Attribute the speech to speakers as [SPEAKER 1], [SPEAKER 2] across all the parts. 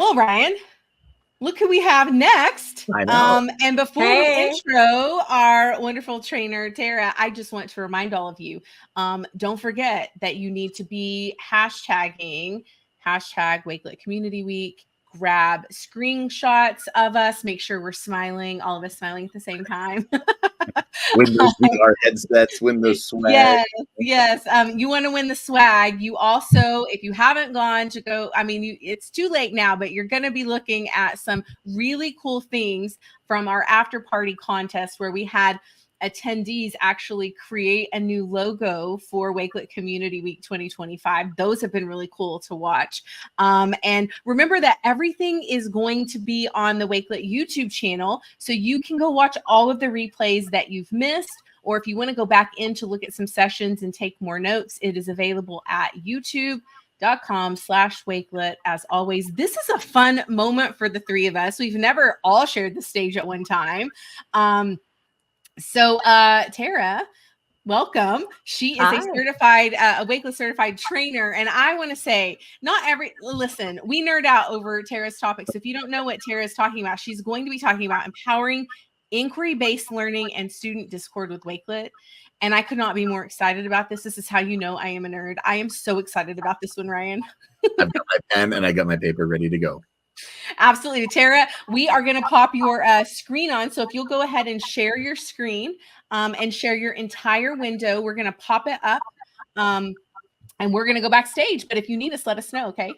[SPEAKER 1] Well, Ryan, look who we have next.
[SPEAKER 2] I know.
[SPEAKER 1] And before we intro our wonderful trainer, Tarah, I just want to remind all of you, don't forget that you need to be hashtagging #Wakelet Community Week. Grab screenshots of us. Make sure we're smiling, all of us smiling at the same time.
[SPEAKER 2] Win those VR headsets, win those swag.
[SPEAKER 1] Yes. You want to win the swag. You also, if you haven't gone to go, it's too late now, but you're going to be looking at some really cool things from our after party contest where we had attendees actually create a new logo for Wakelet Community Week 2025. Those have been really cool to watch. And remember that everything is going to be on the Wakelet YouTube channel, so you can go watch all of the replays that you've missed. Or if you want to go back in to look at some sessions and take more notes, it is available at youtube.com/Wakelet. As always, this is a fun moment for the three of us. We've never all shared the stage at one time. So Tarah, welcome. She is a certified, a Wakelet certified trainer. And I want to say, listen, we nerd out over Tarah's topics. If you don't know what Tarah is talking about, she's going to be talking about empowering inquiry-based learning and student discord with Wakelet. And I could not be more excited about this. This is how you know I am a nerd. I am so excited about this one, Ryan.
[SPEAKER 2] I've got my pen and I got my paper ready to go.
[SPEAKER 1] Absolutely. Tarah, we are going to pop your screen on. So if you'll go ahead and share your screen and share your entire window, we're going to pop it up and we're going to go backstage. But if you need us, let us know. Okay.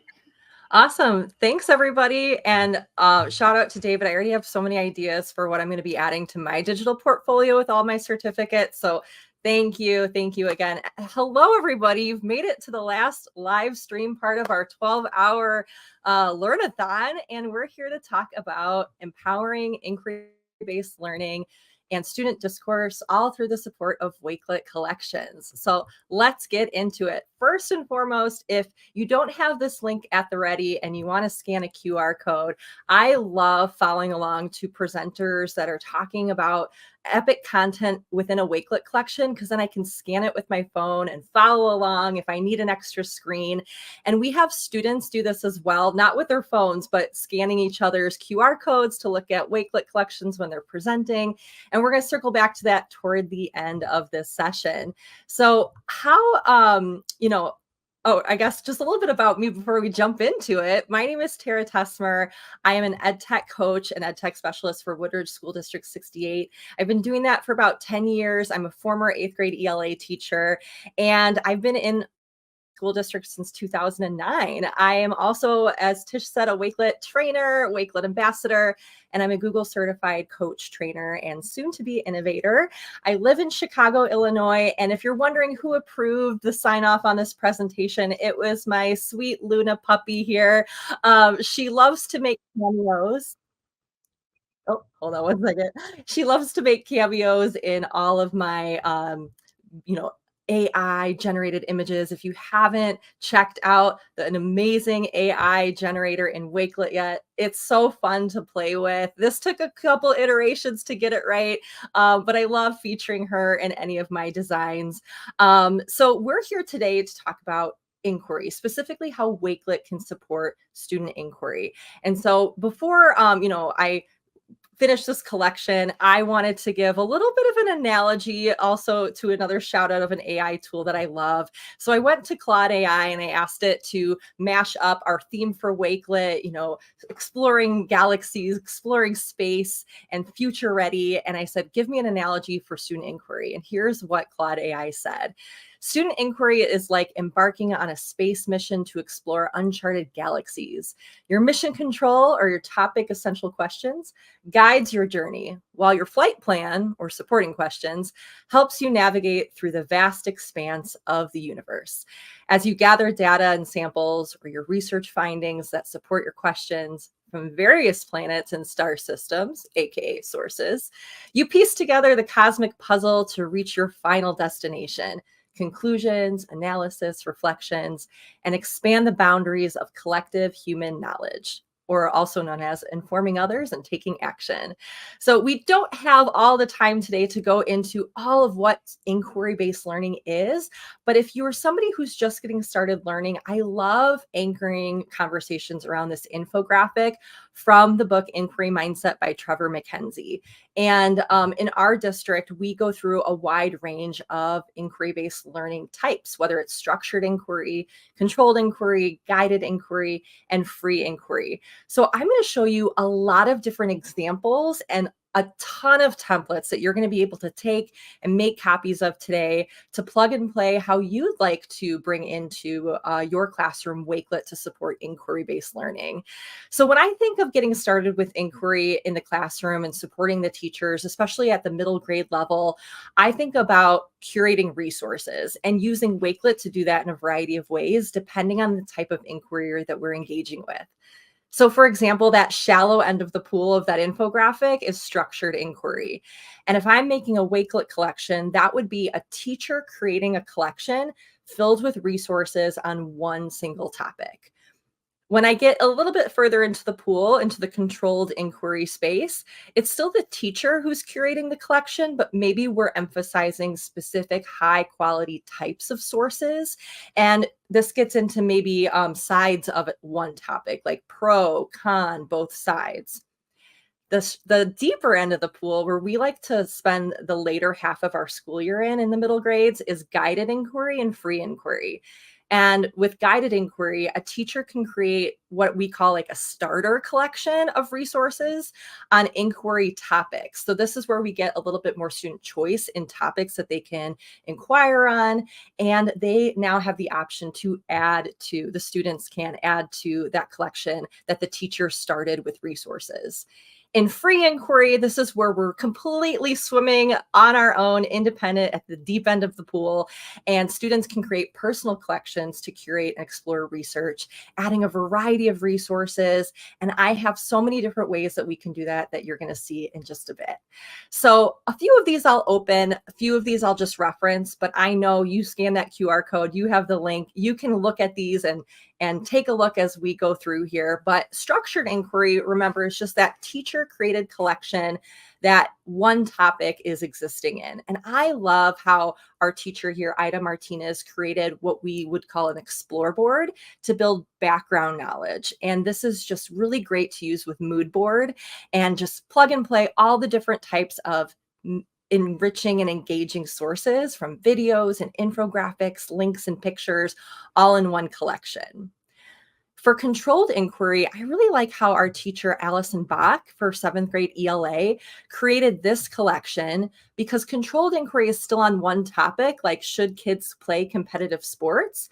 [SPEAKER 3] Awesome. Thanks, everybody. And shout out to David. I already have so many ideas for what I'm going to be adding to my digital portfolio with all my certificates. So thank you. Thank you again. Hello, everybody. You've made it to the last live stream part of our 12-hour learn-a-thon. And we're here to talk about empowering inquiry-based learning and student discourse, all through the support of Wakelet collections. So let's get into it. First and foremost, if you don't have this link at the ready and you want to scan a QR code, I love following along to presenters that are talking about epic content within a Wakelet collection, because then I can scan it with my phone and follow along if I need an extra screen. And we have students do this as well, not with their phones, but scanning each other's QR codes to look at Wakelet collections when they're presenting. And we're going to circle back to that toward the end of this session. So how, I guess just a little bit about me before we jump into it. My name is Tarah Tesmer. I am an ed tech coach and ed tech specialist for Woodridge School District 68. I've been doing that for about 10 years. I'm a former 8th grade ELA teacher, and I've been in school district since 2009. I am also, as Tish said, a Wakelet trainer, Wakelet ambassador, and I'm a Google certified coach, trainer, and soon to be innovator. I live in Chicago, Illinois. And if you're wondering who approved the sign off on this presentation, it was my sweet Luna puppy here. She loves to make cameos. Oh, hold on one second. She loves to make cameos in all of my, AI generated images. If you haven't checked out an amazing AI generator in Wakelet yet, it's so fun to play with. This took a couple iterations to get it right, but I love featuring her in any of my designs. So we're here today to talk about inquiry, specifically how Wakelet can support student inquiry. And so before, I finish this collection, I wanted to give a little bit of an analogy also to another shout out of an AI tool that I love. So I went to Claude AI and I asked it to mash up our theme for Wakelet, exploring galaxies, exploring space, and future ready. And I said, give me an analogy for student inquiry. And here's what Claude AI said. Student inquiry is like embarking on a space mission to explore uncharted galaxies. Your mission control, or your topic essential questions, guides your journey, while your flight plan, or supporting questions, helps you navigate through the vast expanse of the universe. As you gather data and samples, or your research findings that support your questions from various planets and star systems, aka sources, you piece together the cosmic puzzle to reach your final destination. Conclusions, analysis, reflections, and expand the boundaries of collective human knowledge. or also known as informing others and taking action. So we don't have all the time today to go into all of what inquiry-based learning is, but if you're somebody who's just getting started learning, I love anchoring conversations around this infographic from the book Inquiry Mindset by Trevor McKenzie. And in our district, we go through a wide range of inquiry-based learning types, whether it's structured inquiry, controlled inquiry, guided inquiry, and free inquiry. So I'm going to show you a lot of different examples and a ton of templates that you're going to be able to take and make copies of today to plug and play how you'd like to bring into your classroom Wakelet to support inquiry-based learning. So when I think of getting started with inquiry in the classroom and supporting the teachers, especially at the middle grade level, I think about curating resources and using Wakelet to do that in a variety of ways, depending on the type of inquiry that we're engaging with. So for example, that shallow end of the pool of that infographic is structured inquiry. And if I'm making a Wakelet collection, that would be a teacher creating a collection filled with resources on one single topic. When I get a little bit further into the pool, into the controlled inquiry space, it's still the teacher who's curating the collection, but maybe we're emphasizing specific high quality types of sources. And this gets into maybe sides of one topic, like pro, con, both sides. The deeper end of the pool, where we like to spend the later half of our school year in the middle grades, is guided inquiry and free inquiry. And with guided inquiry, a teacher can create what we call like a starter collection of resources on inquiry topics. So this is where we get a little bit more student choice in topics that they can inquire on. And they now have the option to the students can add to that collection that the teacher started with resources. In free inquiry, this is where we're completely swimming on our own, independent at the deep end of the pool, and students can create personal collections to curate and explore research, adding a variety of resources. And I have so many different ways that we can do that you're going to see in just a bit. So a few of these I'll open, a few of these I'll just reference, but I know you scan that QR code, you have the link, you can look at these and take a look as we go through here. But structured inquiry, remember, is just that teacher created collection that one topic is existing in. And I love how our teacher here, Ida Martinez, created what we would call an explore board to build background knowledge. And this is just really great to use with mood board and just plug and play all the different types of enriching and engaging sources, from videos and infographics, links and pictures, all in one collection. For controlled inquiry, I really like how our teacher, Allison Bach, for 7th grade ELA, created this collection, because controlled inquiry is still on one topic, like should kids play competitive sports?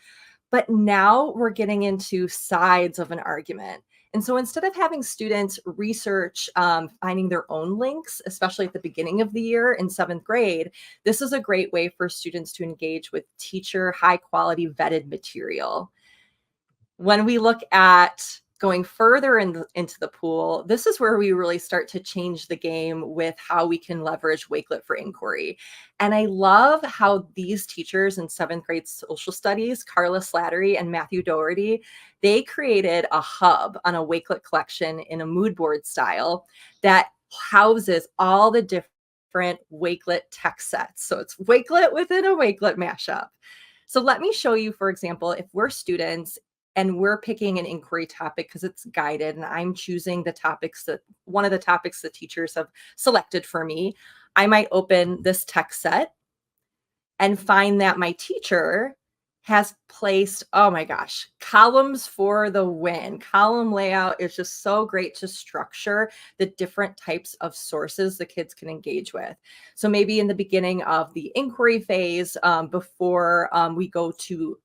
[SPEAKER 3] But now we're getting into sides of an argument. And so instead of having students research finding their own links, especially at the beginning of the year in 7th grade, this is a great way for students to engage with teacher high quality vetted material. When we look at going further into the pool, this is where we really start to change the game with how we can leverage Wakelet for inquiry. And I love how these teachers in 7th grade social studies, Carla Slattery and Matthew Doherty, they created a hub on a Wakelet collection in a mood board style that houses all the different Wakelet text sets. So it's Wakelet within a Wakelet mashup. So let me show you, for example, if we're students and we're picking an inquiry topic because it's guided and I'm choosing one of the topics the teachers have selected for me, I might open this text set and find that my teacher has placed, oh my gosh, columns for the win. Column layout is just so great to structure the different types of sources the kids can engage with. So maybe in the beginning of the inquiry phase, before we go too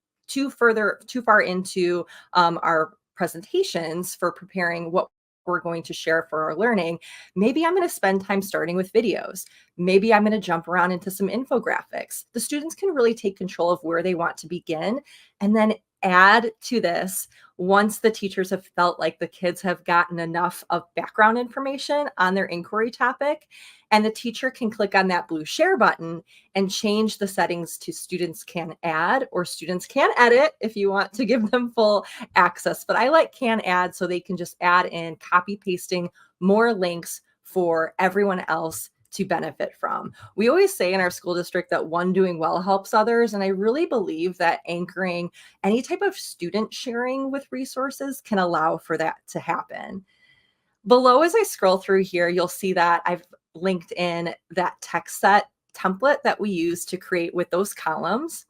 [SPEAKER 3] far into our presentations for preparing what we're going to share for our learning, maybe I'm going to spend time starting with videos. Maybe I'm going to jump around into some infographics. The students can really take control of where they want to begin. And then add to this once the teachers have felt like the kids have gotten enough of background information on their inquiry topic. And the teacher can click on that blue share button and change the settings to students can add or students can edit if you want to give them full access. But I like can add so they can just add in copy pasting more links for everyone else to benefit from. We always say in our school district that one doing well helps others. And I really believe that anchoring any type of student sharing with resources can allow for that to happen. Below, as I scroll through here, you'll see that I've linked in that text set template that we use to create with those columns.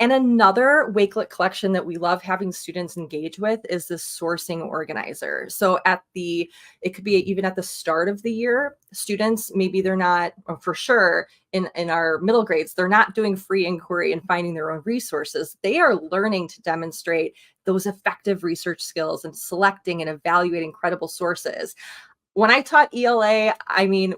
[SPEAKER 3] And another Wakelet collection that we love having students engage with is the sourcing organizer. So it could be even at the start of the year, students, maybe they're not, or for sure in our middle grades, they're not doing free inquiry and finding their own resources. They are learning to demonstrate those effective research skills and selecting and evaluating credible sources. When I taught ELA, I mean,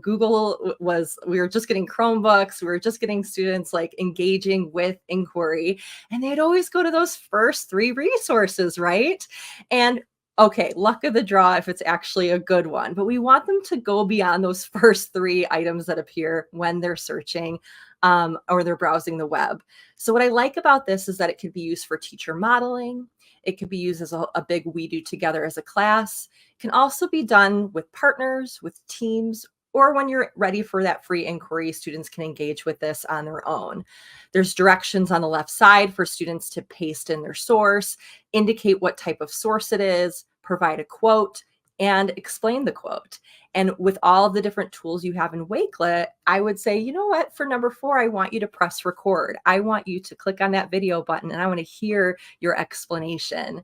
[SPEAKER 3] Google we were just getting Chromebooks, we were just getting students like engaging with inquiry, and they'd always go to those first 3 resources, right? And okay, luck of the draw if it's actually a good one, but we want them to go beyond those first 3 items that appear when they're searching or they're browsing the web. So what I like about this is that it could be used for teacher modeling. It could be used as a big we do together as a class. It can also be done with partners, with teams, or when you're ready for that free inquiry, students can engage with this on their own. There's directions on the left side for students to paste in their source, indicate what type of source it is, provide a quote, and explain the quote. And with all of the different tools you have in Wakelet, I would say, you know what, for number 4, I want you to press record. I want you to click on that video button and I want to hear your explanation.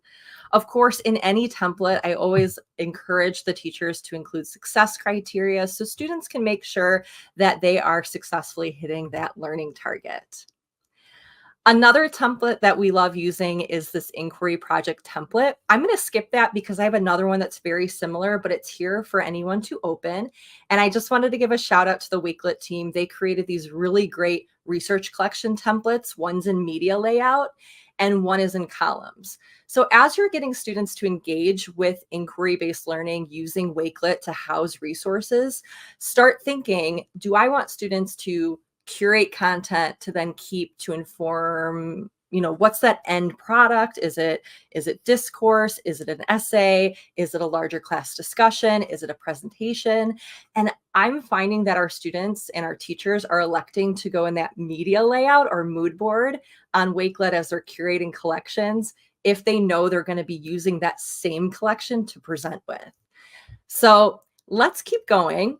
[SPEAKER 3] Of course, in any template, I always encourage the teachers to include success criteria so students can make sure that they are successfully hitting that learning target. Another template that we love using is this inquiry project template. I'm going to skip that because I have another one that's very similar, but it's here for anyone to open. And I just wanted to give a shout out to the Wakelet team. They created these really great research collection templates. One's in media layout and one is in columns. So as you're getting students to engage with inquiry-based learning using Wakelet to house resources, start thinking, do I want students to curate content to then keep to inform, what's that end product? Is it discourse? Is it an essay? Is it a larger class discussion? Is it a presentation? And I'm finding that our students and our teachers are electing to go in that media layout or mood board on Wakelet as they're curating collections if they know they're going to be using that same collection to present with. So let's keep going.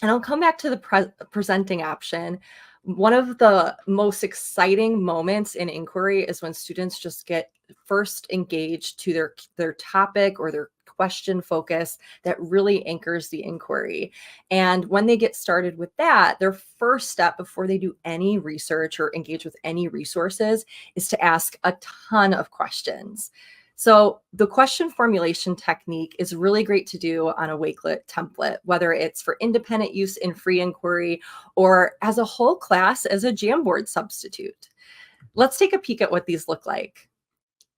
[SPEAKER 3] And I'll come back to the presenting option. One of the most exciting moments in inquiry is when students just get first engaged to their topic or their question focus that really anchors the inquiry. And when they get started with that, their first step before they do any research or engage with any resources is to ask a ton of questions. So the question formulation technique is really great to do on a Wakelet template, whether it's for independent use in free inquiry or as a whole class as a Jamboard substitute. Let's take a peek at what these look like.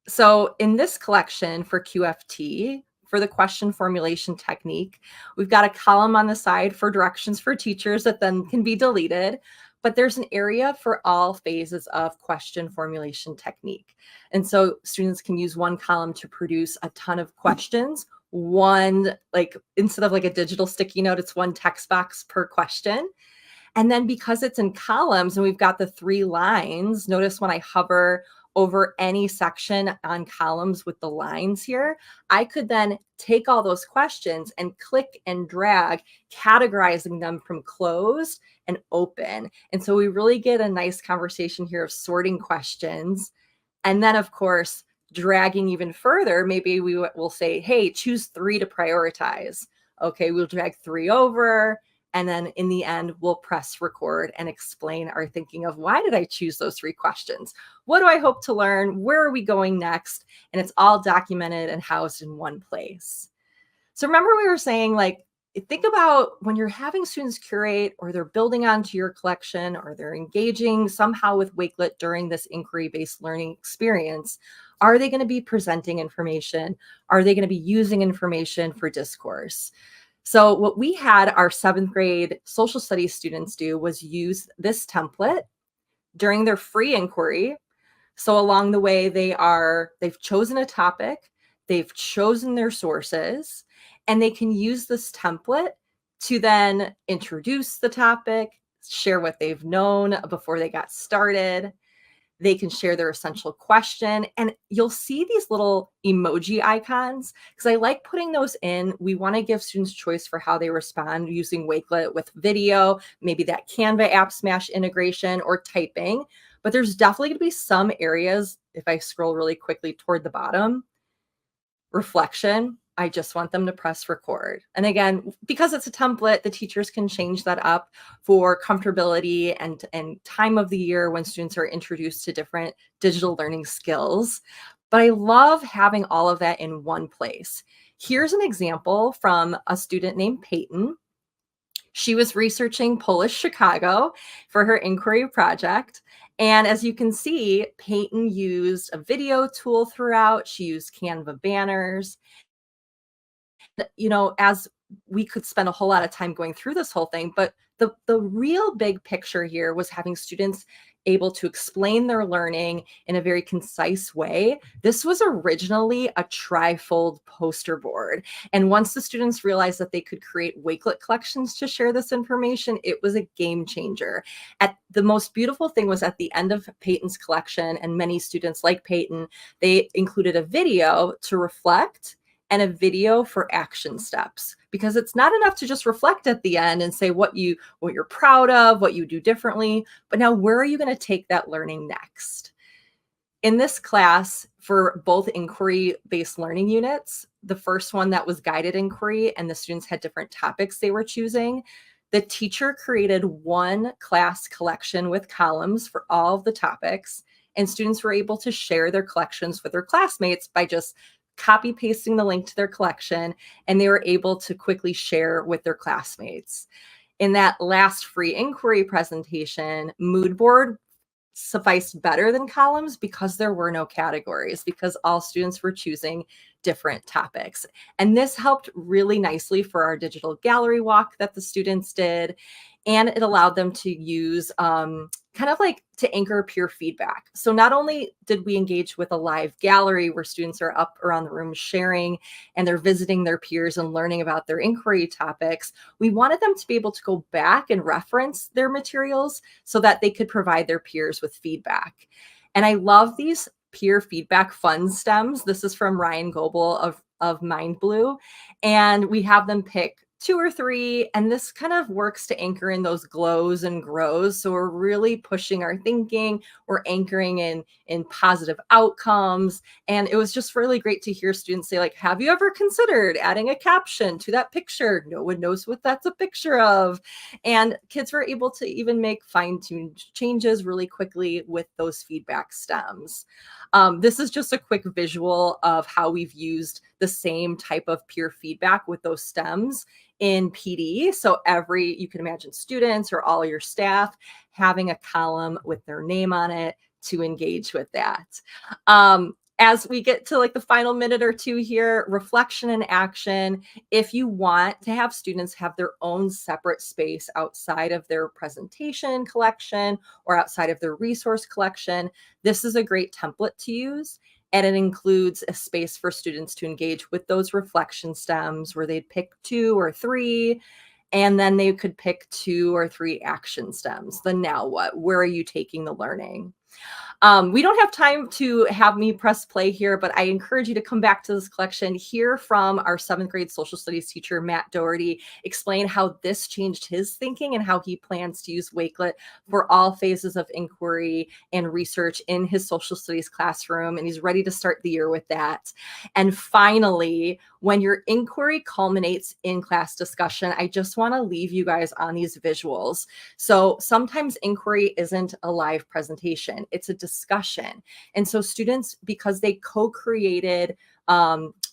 [SPEAKER 3] So in this collection for QFT, for the question formulation technique, we've got a column on the side for directions for teachers that then can be deleted. But there's an area for all phases of question formulation technique. And so students can use one column to produce a ton of questions. Instead of like a digital sticky note, it's one text box per question. And then because it's in columns and we've got the 3 lines, notice when I hover over any section on columns with the lines here, I could then take all those questions and click and drag, categorizing them from closed and open. And so we really get a nice conversation here of sorting questions. And then, of course, dragging even further, maybe we will say, hey, choose 3 to prioritize. Okay, we'll drag 3 over. And then in the end, we'll press record and explain our thinking of why did I choose those 3 questions? What do I hope to learn? Where are we going next? And it's all documented and housed in one place. So remember we were saying think about when you're having students curate, or they're building onto your collection, or they're engaging somehow with Wakelet during this inquiry-based learning experience. Are they going to be presenting information? Are they going to be using information for discourse? So what we had our 7th grade social studies students do was use this template during their free inquiry. So along the way, they've chosen a topic, they've chosen their sources, and they can use this template to then introduce the topic, share what they've known before they got started. They can share their essential question, and you'll see these little emoji icons because I like putting those in. We want to give students choice for how they respond using Wakelet with video, maybe that Canva app smash integration, or typing. But there's definitely going to be some areas, if I scroll really quickly toward the bottom, reflection, I just want them to press record. And again, because it's a template, the teachers can change that up for comfortability and time of the year when students are introduced to different digital learning skills. But I love having all of that in one place. Here's an example from a student named Peyton. She was researching Polish Chicago for her inquiry project. And as you can see, Peyton used a video tool throughout. She used Canva banners. You know, as we could spend a whole lot of time going through this whole thing, but the real big picture here was having students able to explain their learning in a very concise way. This was originally a trifold poster board. And once the students realized that they could create Wakelet collections to share this information, it was a game changer. The most beautiful thing was at the end of Peyton's collection, and many students like Peyton, they included a video to reflect and a video for action steps, because it's not enough to just reflect at the end and say what you're proud of, what you do differently, but now where are you going to take that learning next? In this class, for both inquiry-based learning units, the first one that was guided inquiry and the students had different topics they were choosing, the teacher created one class collection with columns for all of the topics, and students were able to share their collections with their classmates by just copy pasting the link to their collection, and they were able to quickly share with their classmates. In that last free inquiry presentation, mood board sufficed better than columns because there were no categories, because all students were choosing different topics. And this helped really nicely for our digital gallery walk that the students did. And it allowed them to use kind of like to anchor peer feedback. So not only did we engage with a live gallery where students are up around the room sharing and they're visiting their peers and learning about their inquiry topics, we wanted them to be able to go back and reference their materials so that they could provide their peers with feedback. And I love these peer feedback fun stems. This is from Ryan Goebel of Mind Blue. And we have them pick 2 or 3, and this kind of works to anchor in those glows and grows. So we're really pushing our thinking, we're anchoring in positive outcomes. And it was just really great to hear students say, like, have you ever considered adding a caption to that picture? No one knows what that's a picture of. And kids were able to even make fine-tuned changes really quickly with those feedback stems. This is just a quick visual of how we've used the same type of peer feedback with those stems in PD. So you can imagine students or all your staff having a column with their name on it to engage with that. As we get to like the final minute or two here, reflection and action. If you want to have students have their own separate space outside of their presentation collection or outside of their resource collection, this is a great template to use. And it includes a space for students to engage with those reflection stems where they'd pick 2 or 3, and then they could pick 2 or 3 action stems. The now what? Where are you taking the learning? We don't have time to have me press play here, but I encourage you to come back to this collection, hear from our 7th grade social studies teacher, Matt Doherty, explain how this changed his thinking and how he plans to use Wakelet for all phases of inquiry and research in his social studies classroom. And he's ready to start the year with that. And finally, when your inquiry culminates in class discussion, I just want to leave you guys on these visuals. So sometimes inquiry isn't a live presentation. It's a discussion. And so students, because they co-created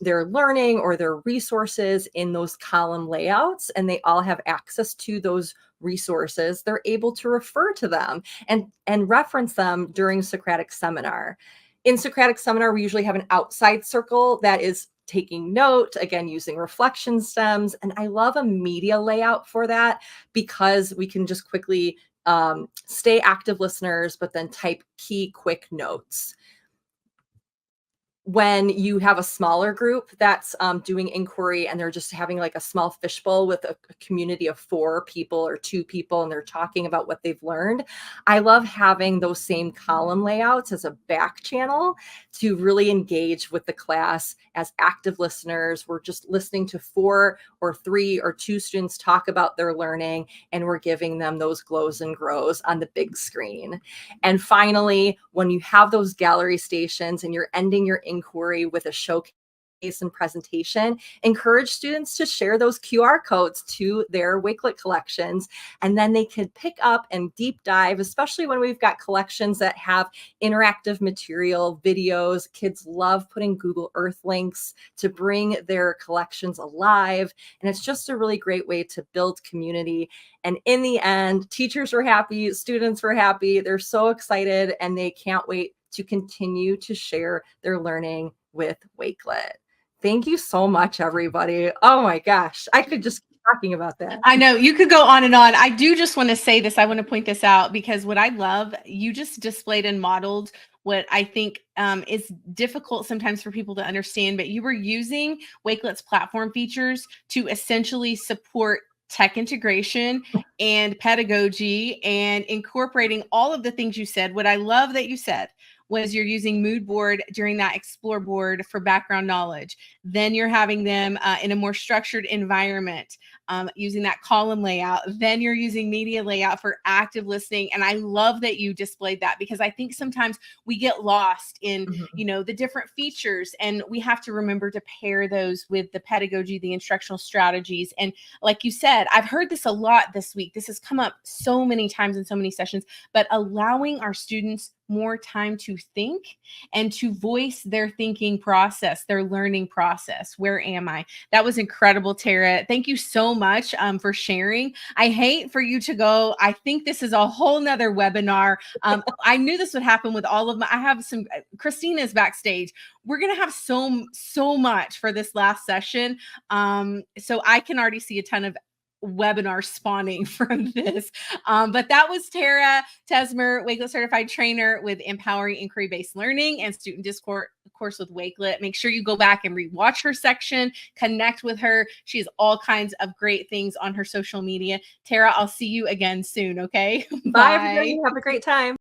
[SPEAKER 3] their learning or their resources in those column layouts, and they all have access to those resources, they're able to refer to them and reference them during Socratic Seminar. In Socratic Seminar, we usually have an outside circle that is taking note, again, using reflection stems. And I love a media layout for that because we can just quickly stay active listeners, but then type key quick notes. When you have a smaller group that's doing inquiry and they're just having like a small fishbowl with a community of 4 people or 2 people, and they're talking about what they've learned, I love having those same column layouts as a back channel to really engage with the class as active listeners. We're just listening to 4 or 3 or 2 students talk about their learning, and we're giving them those glows and grows on the big screen. And finally, when you have those gallery stations and you're ending your inquiry with a showcase and presentation, encourage students to share those QR codes to their Wakelet collections, and then they could pick up and deep dive, especially when we've got collections that have interactive material, videos. Kids love putting Google Earth links to bring their collections alive, and it's just a really great way to build community. And in the end, teachers were happy, students were happy, they're so excited, and they can't wait to continue to share their learning with Wakelet. Thank you so much, everybody. Oh my gosh, I could just keep talking about that.
[SPEAKER 1] I know you could go on and on. I do just want to say this. I want to point this out because what I love, you just displayed and modeled what I think is difficult sometimes for people to understand, but you were using Wakelet's platform features to essentially support tech integration and pedagogy and incorporating all of the things you said. What I love that you said was you're using mood board during that explore board for background knowledge. Then you're having them in a more structured environment using that column layout. Then you're using media layout for active listening. And I love that you displayed that because I think sometimes we get lost in, you know, the different features, and we have to remember to pair those with the pedagogy, the instructional strategies. And like you said, I've heard this a lot this week. This has come up so many times in so many sessions, but allowing our students more time to think and to voice their thinking process, their learning process. Where am I? That was incredible, Tarah. Thank you so much for sharing. I hate for you to go. I think this is a whole nother webinar. I knew this would happen with all of my, I have some, Christina's backstage. We're going to have so much for this last session. So I can already see a ton of webinar spawning from this. But that was Tarah Tesmer, Wakelet certified trainer with Empowering Inquiry-Based Learning and Student Discourse with Wakelet. Make sure you go back and rewatch her section, connect with her. She has all kinds of great things on her social media. Tarah, I'll see you again soon, okay?
[SPEAKER 3] Bye, everybody. Have a great time.